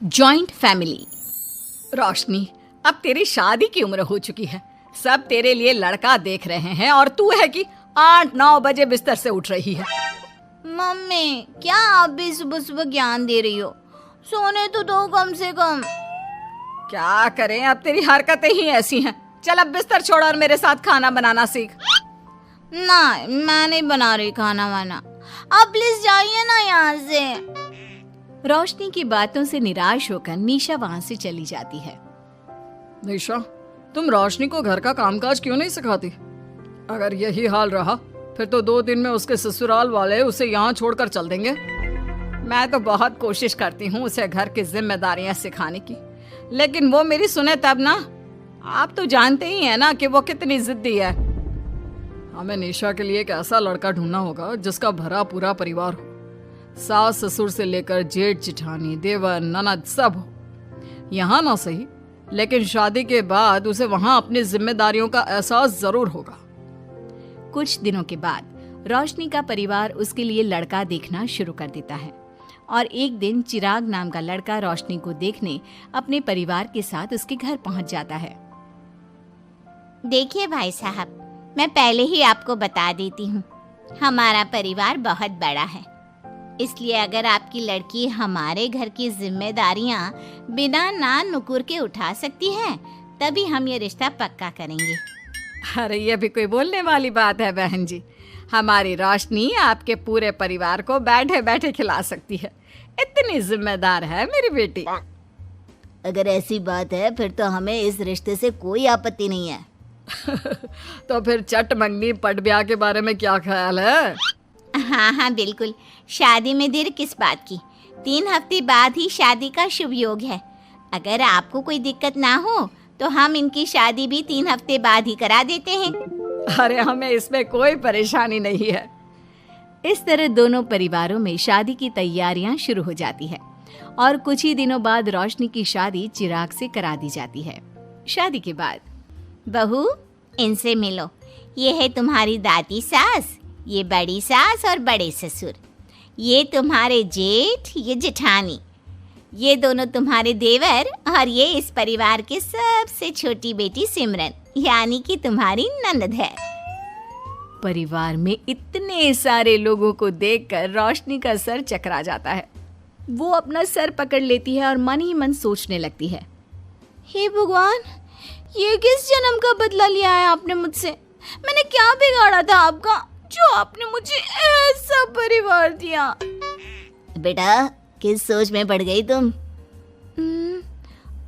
Joint family. रोशनी, अब तेरी शादी की उम्र हो चुकी है। सब तेरे लिए लड़का देख रहे हैं और तू है कि 8-9 बजे बिस्तर से उठ रही है। मम्मी, क्या आप भी सुबह सुबह ज्ञान दे रही हो? सोने तो दो कम से कम। क्या करें, अब तेरी हरकतें ही ऐसी हैं। चल अब बिस्तर छोड़ और मेरे साथ खाना बनाना सीख। ना, मैं नहीं बना रही खाना वाना। आप प्लीज जाइए ना यहाँ से। रोशनी की बातों से निराश होकर निशा वहाँ से चली जाती है। निशा, तुम रोशनी को घर का कामकाज क्यों नहीं सिखाती? अगर यही हाल रहा फिर तो 2 दिन में उसके ससुराल वाले उसे यहाँ छोड़कर चल देंगे। मैं तो बहुत कोशिश करती हूँ उसे घर की जिम्मेदारियां सिखाने की, लेकिन वो मेरी सुने तब ना। आप तो जानते ही हैं ना कि वो कितनी जिद्दी है। हमें निशा के लिए एक ऐसा लड़का ढूंढना होगा जिसका भरा पूरा परिवार हो। सास ससुर से लेकर जेठ जिठानी देवर ननद सब हो। यहाँ ना सही, लेकिन शादी के बाद उसे वहाँ अपनी जिम्मेदारियों का एहसास जरूर होगा। कुछ दिनों के बाद रोशनी का परिवार उसके लिए लड़का देखना शुरू कर देता है और एक दिन चिराग नाम का लड़का रोशनी को देखने अपने परिवार के साथ उसके घर पहुंच जाता है। देखिए भाई साहब, मैं पहले ही आपको बता देती हूँ, हमारा परिवार बहुत बड़ा है, इसलिए अगर आपकी लड़की हमारे घर की जिम्मेदारियाँ बिना नान नुकुर के उठा सकती है तभी हम ये रिश्ता पक्का करेंगे। अरे ये भी कोई बोलने वाली बात है बहन जी। हमारी रोशनी आपके पूरे परिवार को बैठे बैठे खिला सकती है। इतनी जिम्मेदार है मेरी बेटी। अगर ऐसी बात है फिर तो हमें इस रिश्ते से कोई आपत्ति नहीं है। तो फिर चट मंगनी पट ब्याह के बारे में क्या ख्याल है? हाँ, बिल्कुल। शादी में देर किस बात की? 3 हफ्ते बाद ही शादी का शुभ योग है। अगर आपको कोई दिक्कत ना हो तो हम इनकी शादी भी 3 हफ्ते बाद ही करा देते हैं। अरे हमें इसमें कोई परेशानी नहीं है। इस तरह दोनों परिवारों में शादी की तैयारियां शुरू हो जाती है और कुछ ही दिनों बाद रोशनी की शादी चिराग से करा दी जाती है। शादी के बाद, बहू, इनसे मिलो। ये है तुम्हारी दादी सास, ये बड़ी सास और बड़े ससुर। ये तुम्हारे जेठ, ये जेठानी। ये दोनों तुम्हारे देवर और ये इस परिवार की सबसे छोटी बेटी सिमरन, यानी कि तुम्हारी ननद है। परिवार में इतने सारे लोगों को देखकर रोशनी का सर चकरा जाता है। वो अपना सर पकड़ लेती है और मन ही मन सोचने लगती है, हे भगवान, ये किस जन्म का बदला लिया है आपने मुझसे? मैंने क्या बिगाड़ा था आपका जो आपने मुझे ऐसा परिवार दिया? बेटा, किस सोच में पड़ गई तुम?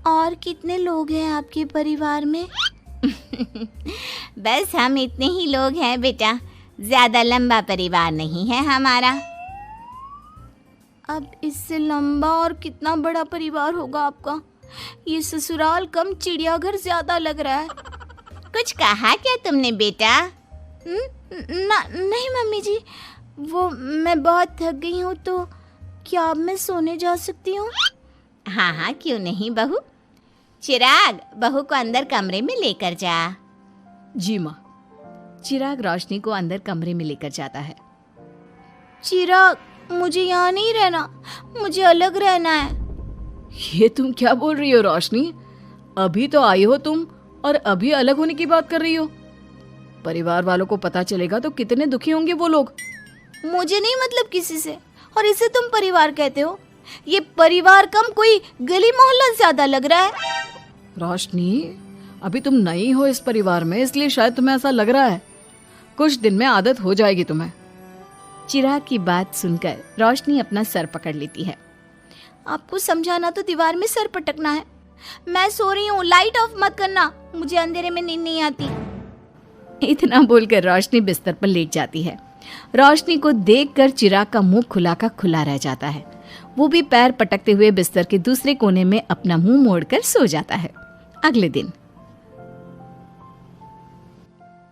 और कितने लोग हैं आपके परिवार में? बस हम इतने ही लोग हैं बेटा, ज्यादा लंबा परिवार नहीं है हमारा। अब इससे लंबा और कितना बड़ा परिवार होगा आपका? ये ससुराल कम चिड़ियाघर ज्यादा लग रहा है। कुछ कहा क्या तुमने बेटा? नहीं मम्मी जी, वो मैं बहुत थक गई हूँ, तो क्या अब मैं सोने जा सकती हूँ? हाँ, क्यों नहीं बहू। चिराग, बहू को अंदर कमरे में लेकर जा। जी माँ। चिराग रोशनी को अंदर कमरे में लेकर जाता है। चिराग, मुझे यहाँ नहीं रहना, मुझे अलग रहना है। ये तुम क्या बोल रही हो रोशनी? अभी तो आई हो तुम और अभी अलग होने की बात कर रही हो। परिवार वालों को पता चलेगा तो कितने दुखी होंगे वो लोग। मुझे नहीं मतलब किसी से, और इसे तुम परिवार कहते हो? ये परिवार कम कोई गली मोहल्ला ज्यादा लग रहा है। रोशनी, अभी तुम नई हो इस परिवार में, इसलिए शायद तुम्हें ऐसा लग रहा है। कुछ दिन में आदत हो जाएगी तुम्हें। चिराग की बात सुनकर रोशनी अपना सर पकड़ लेती है। आपको समझाना तो दीवार में सर पटकना है। मैं सो रही हूँ, लाइट ऑफ मत करना, मुझे अंधेरे में नींद नहीं आती। इतना बोलकर रोशनी बिस्तर पर लेट जाती है। रोशनी को देखकर चिराग का मुंह खुला का खुला रह जाता है। वो भी पैर पटकते हुए बिस्तर के दूसरे कोने में अपना मुंह मोड़कर सो जाता है। अगले दिन,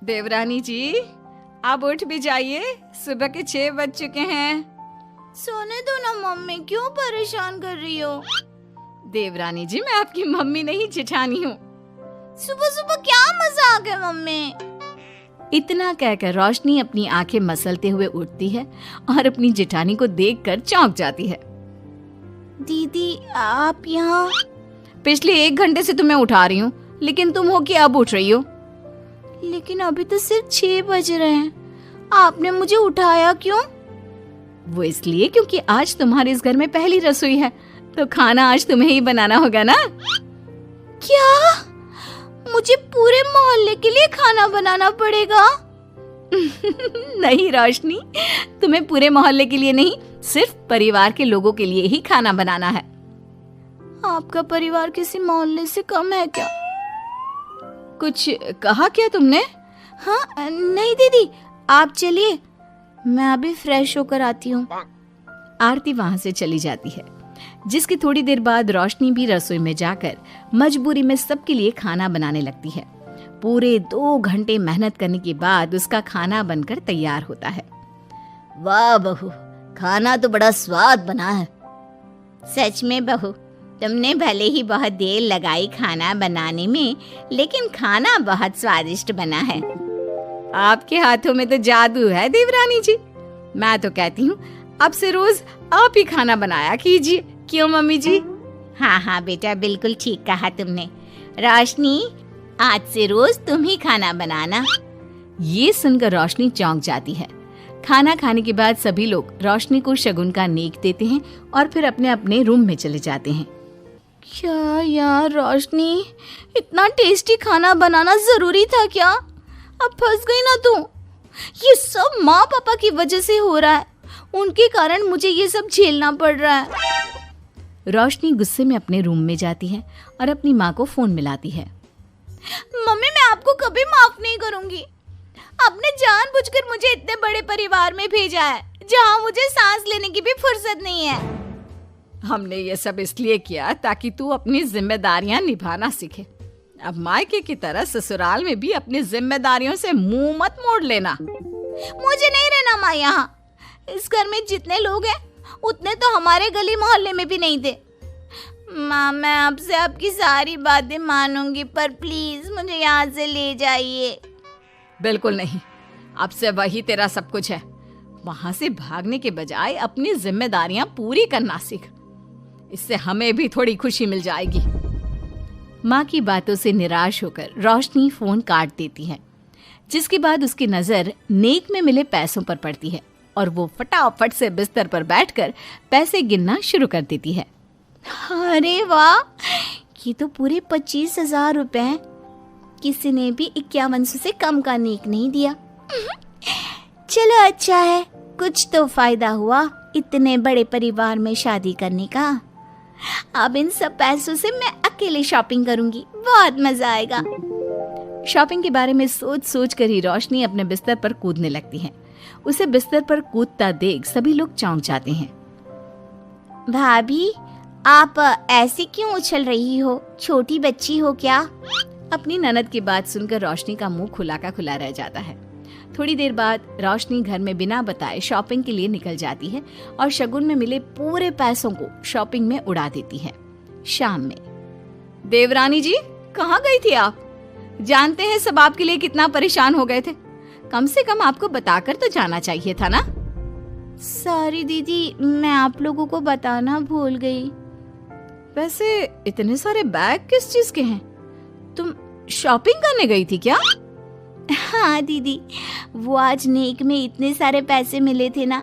देवरानी जी, आप उठ भी जाइए, सुबह के 6 बज चुके हैं। सोने दो ना मम्मी, क्यों परेशान कर रही हो? देवरानी जी, मैं आपकी मम्मी नहीं जेठानी हूँ। सुबह सुबह क्या मजाक है मम्मी? इतना कहकर रोशनी अपनी आंखें मसलते हुए उठती है और अपनी जेठानी को देखकर चौंक जाती है। दीदी आप यहाँ? पिछले 1 घंटे से तुम्हें उठा रही हूँ, लेकिन तुम हो कि अब उठ रही हो? लेकिन अभी तो सिर्फ 6 बज रहे हैं, आपने मुझे उठाया क्यों? वो इसलिए क्योंकि आज तुम्हारे इस घर में पहली रसोई है, तो खाना आज तुम्हें ही बनाना होगा ना। क्या? मुझे पूरे मोहल्ले के लिए खाना बनाना पड़ेगा? नहीं रोशनी, तुम्हें पूरे मोहल्ले के लिए नहीं, सिर्फ परिवार के लोगों के लिए ही खाना बनाना है। आपका परिवार किसी मोहल्ले से कम है क्या? कुछ कहा क्या तुमने? हाँ नहीं दीदी, आप चलिए, मैं अभी फ्रेश होकर आती हूँ। आरती वहां से चली जाती है, जिसकी थोड़ी देर बाद रोशनी भी रसोई में जाकर मजबूरी में सबके लिए खाना बनाने लगती है। पूरे 2 घंटे मेहनत करने के बाद उसका खाना बनकर तैयार होता है। वाह बहू, खाना तो बड़ा स्वाद बना है। सच में बहू, तुमने भले ही बहुत देर लगाई खाना बनाने में, लेकिन खाना बहुत स्वादिष्ट बना है। आपके हाथों में तो जादू है देवरानी जी। मैं तो कहती हूँ अब से रोज आप ही खाना बनाया कीजिए, क्यों मम्मी जी? हाँ हाँ बेटा, बिल्कुल ठीक कहा तुमने। रोशनी, आज से रोज तुम ही खाना बनाना। ये सुनकर रोशनी चौंक जाती है। खाना खाने के बाद सभी लोग रोशनी को शगुन का नेक देते हैं और फिर अपने अपने रूम में चले जाते हैं। क्या यार रोशनी, इतना टेस्टी खाना बनाना जरूरी था क्या? अब फंस गई ना तू। ये सब माँ पापा की वजह से हो रहा है, उनके कारण मुझे ये सब झेलना पड़ रहा है। रोशनी गुस्से में अपने रूम में जाती है और अपनी माँ को फोन मिलाती है। मम्मी, मैं आपको कभी माफ नहीं करूंगी। आपने जानबूझकर मुझे इतने बड़े परिवार में भेजा है, जहाँ मुझे सांस लेने की भी फुर्सत नहीं है। हमने ये सब इसलिए किया ताकि तू अपनी जिम्मेदारियां निभाना सीखे। अब मायके की तरह ससुराल में भी अपनी जिम्मेदारियों से मुंह मत मोड़ लेना। मुझे नहीं रहना माँ यहाँ। इस घर में जितने लोग हैं, उतने तो हमारे गली मोहल्ले में भी नहीं थे। माँ, मैं आपसे आपकी सारी बातें मानूंगी, पर प्लीज मुझे यहाँ से ले जाइए। बिल्कुल नहीं, अब से वही तेरा सब कुछ है। वहां से भागने के बजाय अपनी जिम्मेदारियां पूरी करना सीख, इससे हमें भी थोड़ी खुशी मिल जाएगी। माँ की बातों से निराश होकर रोशनी फोन काट देती है, जिसके बाद उसकी नजर नेक में मिले पैसों पर पड़ती है और वो फटाफट से बिस्तर पर बैठकर पैसे गिनना शुरू कर देती है। अरे वाह, ये तो पूरे 25,000 रुपए हैं। किसी ने भी 5100 से कम का नेक नहीं दिया। चलो अच्छा है, कुछ तो फायदा हुआ इतने बड़े परिवार में शादी करने का। अब इन सब पैसों से मैं अकेले शॉपिंग करूंगी, बहुत मजा आएगा। शॉपिंग के बारे में सोच सोच कर ही रोशनी अपने बिस्तर पर कूदने लगती है। उसे बिस्तर पर कूदता देख सभी लोग चौंक जाते हैं। भाभी, आप ऐसे क्यों उछल रही हो? छोटी बच्ची हो क्या? अपनी ननद की बात सुनकर रोशनी का मुंह खुला का खुला रह जाता है। थोड़ी देर बाद रोशनी घर में बिना बताए शॉपिंग के लिए निकल जाती है और शगुन में मिले पूरे पैसों को शॉपिंग में उड़ा देती है। शाम में, देवरानी जी कहाँ गई थी आप? जानते हैं सब आपके लिए कितना परेशान हो गए थे, कम से कम आपको बताकर तो जाना चाहिए था ना। सॉरी दीदी, मैं आप लोगों को बताना भूल गई। वैसे इतने सारे बैग किस चीज के हैं? तुम शॉपिंग करने गई थी क्या? हाँ दीदी, वो आज नेक में इतने सारे पैसे मिले थे ना,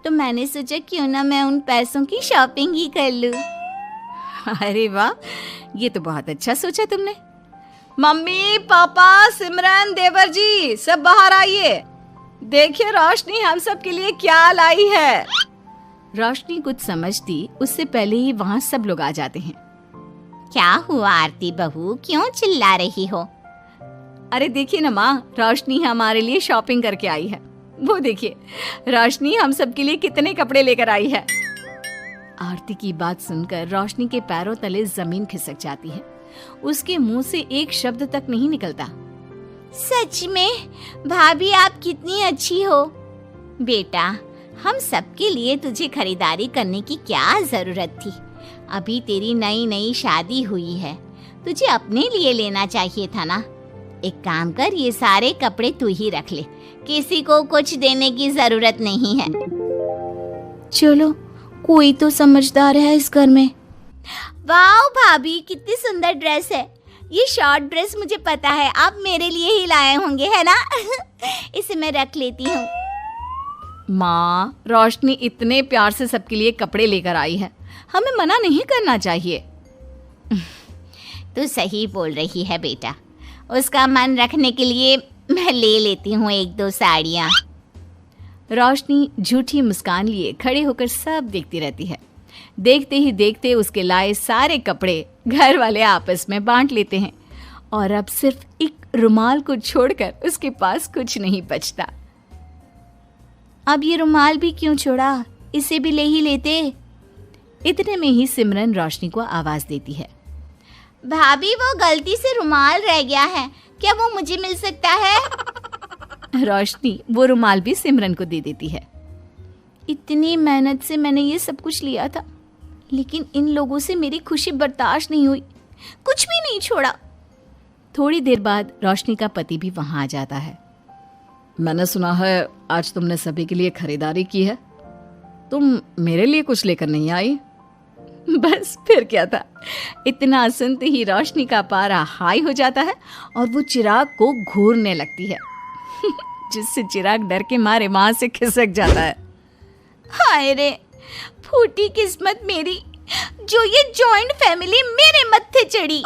तो मैंने सोचा क्यों ना मैं उन पैसों की शॉपिंग ही कर लूं। अरे वाह, ये तो बहुत अच्छा सोचा तुमने। मम्मी, पापा, सिमरन, देवर जी, सब बाहर आइए। देखिए रोशनी हम सब के लिए क्या लाई है। रोशनी कुछ समझती उससे पहले ही वहाँ सब लोग आ जाते हैं। क्या हुआ आरती बहू, क्यों चिल्ला रही हो? अरे देखिए ना माँ, रोशनी हमारे लिए शॉपिंग करके आई है। वो देखिए, रोशनी हम सब के लिए कितने कपड़े लेकर आई है। आरती की बात सुनकर रोशनी के पैरों तले जमीन खिसक जाती है। उसके मुंह से एक शब्द तक नहीं निकलता। सच में भाभी, आप कितनी अच्छी हो। बेटा, हम सबके लिए तुझे खरीदारी करने की क्या जरूरत थी? अभी तेरी नई नई शादी हुई है, तुझे अपने लिए लेना चाहिए था ना। एक काम कर, ये सारे कपड़े तू ही रख ले, किसी को कुछ देने की जरूरत नहीं है। चलो, कोई तो समझदार है इस घर में। वाह भाभी, कितनी सुंदर ड्रेस है। ये शॉर्ट ड्रेस मुझे पता है आप मेरे लिए ही लाए होंगे, है ना? इसे मैं रख लेती हूँ। माँ, रोशनी इतने प्यार से सबके लिए कपड़े लेकर आई है, हमें मना नहीं करना चाहिए। तू सही बोल रही है बेटा, उसका मन रखने के लिए मैं ले लेती हूँ 1-2 साड़ियाँ। रोशनी झूठी मुस्कान लिए खड़े होकर सब देखती रहती है। देखते ही देखते उसके लाए सारे कपड़े घर वाले आपस में बांट लेते हैं और अब सिर्फ एक रुमाल को छोड़कर उसके पास कुछ नहीं बचता। अब ये रुमाल भी क्यों छोड़ा, इसे भी ले ही लेते। इतने में ही सिमरन रोशनी को आवाज देती है। भाभी, वो गलती से रुमाल रह गया है, क्या वो मुझे मिल सकता है? रोशनी वो रुमाल भी सिमरन को दे देती है। इतनी मेहनत से मैंने ये सब कुछ लिया था, लेकिन इन लोगों से मेरी खुशी बर्दाश्त नहीं हुई, कुछ भी नहीं छोड़ा। थोड़ी देर बाद रोशनी का पति भी वहां आ जाता है। मैंने सुना है आज तुमने सभी के लिए खरीदारी की है, तुम मेरे लिए कुछ लेकर नहीं आई? बस फिर क्या था, इतना सुनते ही रोशनी का पारा हाई हो जाता है और वो चिराग को घूरने लगती है, जिससे चिराग डर के मारे वहां से खिसक जाता है। हाय रे, फूटी किस्मत मेरी, जो ये जॉइंट फैमिली मेरे मत्थे चढ़ी।